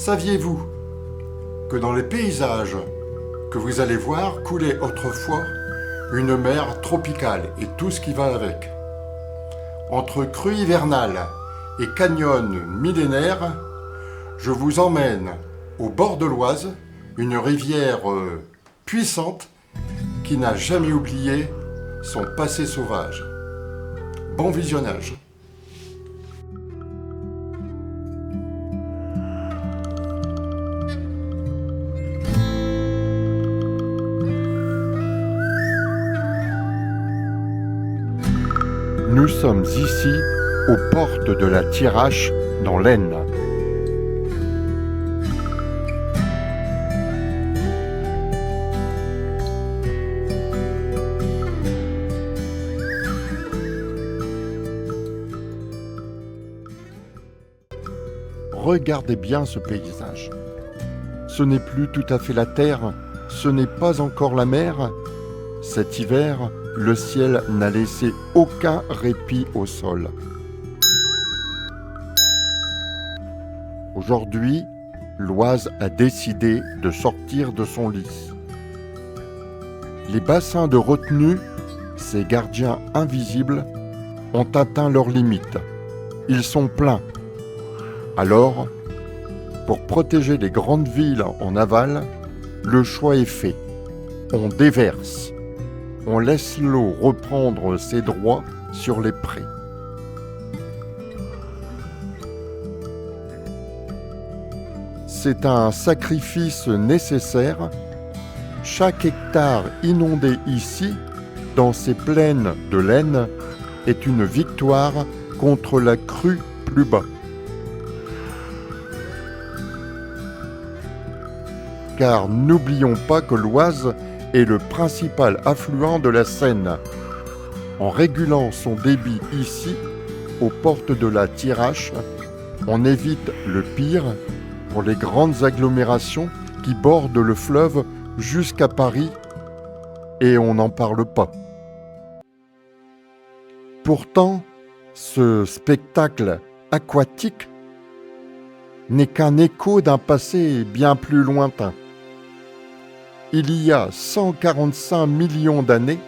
Saviez-vous que dans les paysages que vous allez voir coulait autrefois une mer tropicale et tout ce qui va avec? Entre crues hivernales et canyons millénaires, je vous emmène au bord de l'Oise, une rivière puissante qui n'a jamais oublié son passé sauvage. Bon visionnage. Nous sommes ici aux portes de la Thiérache dans l'Aisne. Regardez bien ce paysage. Ce n'est plus tout à fait la terre, ce n'est pas encore la mer. Cet hiver, le ciel n'a laissé aucun répit au sol. Aujourd'hui, l'Oise a décidé de sortir de son lit. Les bassins de retenue, ces gardiens invisibles, ont atteint leurs limites. Ils sont pleins. Alors, pour protéger les grandes villes en aval, le choix est fait. On déverse. On laisse l'eau reprendre ses droits sur les prés. C'est un sacrifice nécessaire. Chaque hectare inondé ici, dans ces plaines de l'Aisne, est une victoire contre la crue plus bas. Car n'oublions pas que l'Oise est le principal affluent de la Seine. En régulant son débit ici, aux portes de la Thiérache, on évite le pire pour les grandes agglomérations qui bordent le fleuve jusqu'à Paris, et on n'en parle pas. Pourtant, ce spectacle aquatique n'est qu'un écho d'un passé bien plus lointain. Il y a 145 millions d'années,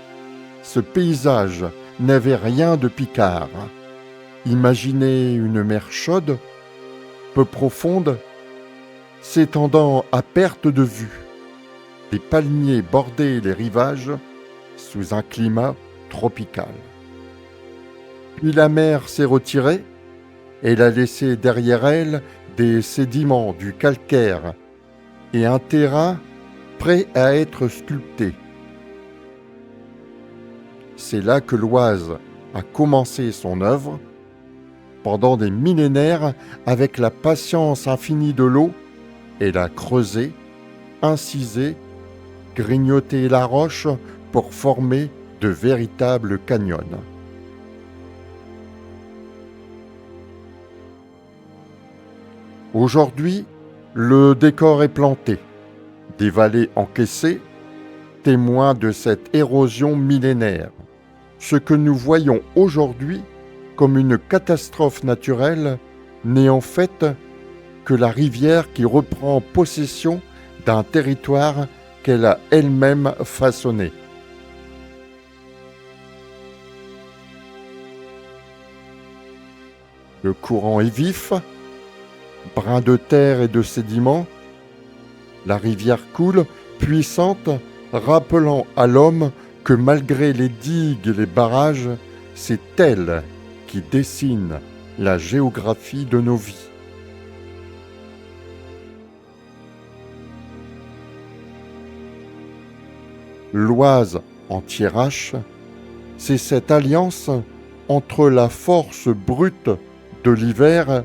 ce paysage n'avait rien de picard. Imaginez une mer chaude, peu profonde, s'étendant à perte de vue. Des palmiers bordaient les rivages sous un climat tropical. Puis la mer s'est retirée. Elle a laissé derrière elle des sédiments, du calcaire et un terrain prêt à être sculpté. C'est là que l'Oise a commencé son œuvre. Pendant des millénaires, avec la patience infinie de l'eau, elle a creusé, incisé, grignoté la roche pour former de véritables canyons. Aujourd'hui, le décor est planté, des vallées encaissées, témoins de cette érosion millénaire. Ce que nous voyons aujourd'hui comme une catastrophe naturelle n'est en fait que la rivière qui reprend possession d'un territoire qu'elle a elle-même façonné. Le courant est vif, brin de terre et de sédiments, la rivière coule, puissante, rappelant à l'homme que malgré les digues et les barrages, c'est elle qui dessine la géographie de nos vies. L'Oise en Thiérache, c'est cette alliance entre la force brute de l'hiver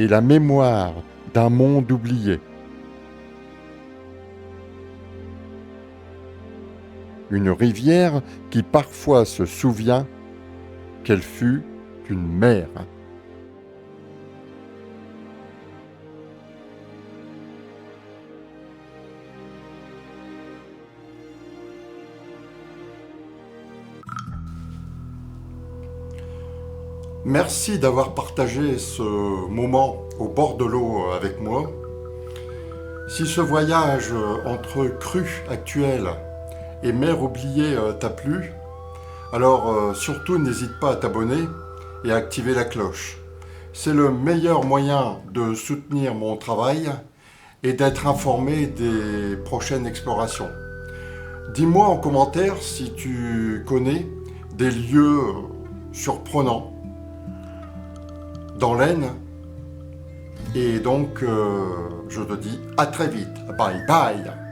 et la mémoire d'un monde oublié. Une rivière qui parfois se souvient qu'elle fut une mer. Merci d'avoir partagé ce moment au bord de l'eau avec moi. Si ce voyage entre crues actuelles et mers oubliées t'a plu, alors surtout n'hésite pas à t'abonner et à activer la cloche. C'est le meilleur moyen de soutenir mon travail et d'être informé des prochaines explorations. Dis-moi en commentaire si tu connais des lieux surprenants dans l'Aisne. Et donc, je te dis à très vite. Bye bye.